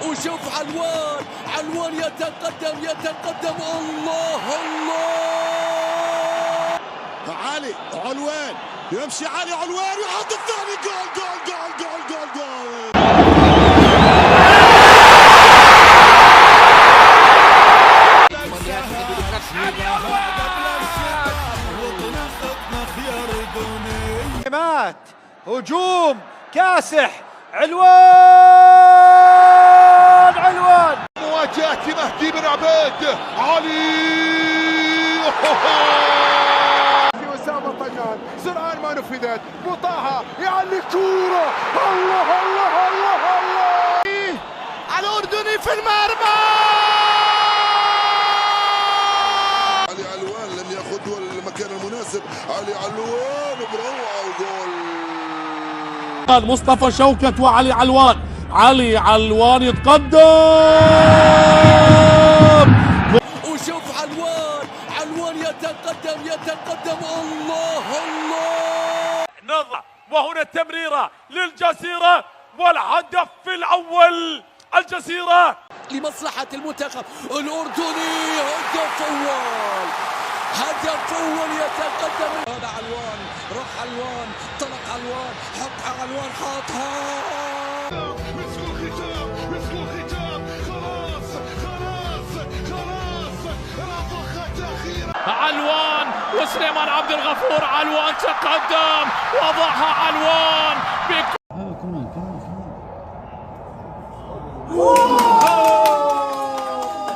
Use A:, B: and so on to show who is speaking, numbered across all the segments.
A: وشوف علوان يتقدم الله
B: علوان يمشي علوان ويحط الثاني. جول.
C: هجوم كاسح علوان
D: مواجهة مهدي بن عبيد علي
E: في وسام الطقان سرعان ما نفذت بطاها يعني كورة الله
D: الأردني في المرمى.
B: علي علوان لم ياخذ المكان المناسب. علي علوان بروعة وجول.
F: مصطفى شوكت وعلي علوان. علي علوان يتقدم
A: وشوف علوان يتقدم الله
F: نضع وهنا التمريرة للجزيرة والهدف الأول الجزيرة
A: لمصلحة المنتخب الأردني. هدف أول يتقدم. هذا علوان راح علوان طلق علوان حط علوان حاطها.
D: مسكوا الختام خلاص رافقت أخيرا.
F: علوان وسليمان عبد الغفور. علوان تقدم وضعها علوان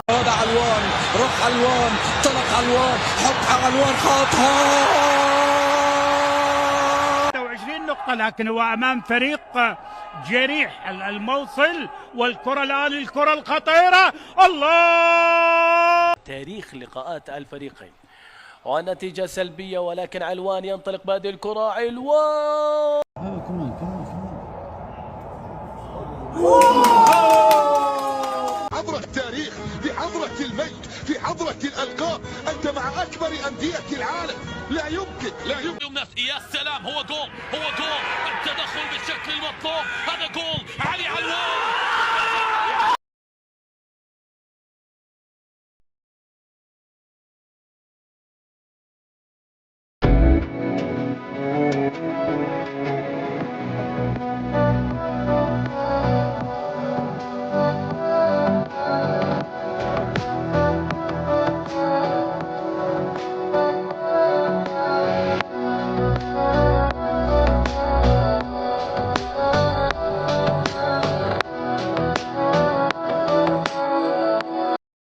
A: هذا علوان راح علوان طلق علوان حط علوان حاطها.
G: 20 نقطة لكن هو أمام فريق جريح الموصل. والكرة الآن الكرة الخطيرة الله.
A: تاريخ لقاءات الفريقين والنتيجة سلبية ولكن علوان ينطلق بهذه الكرة. علوان
D: حضرة التاريخ، في حضرة المجد، في حضرة الألقاب، أنت مع أكبر أندية العالم. لا يمكن
F: يا سلام. هو جول التدخل بالشكل المطلوب. هذا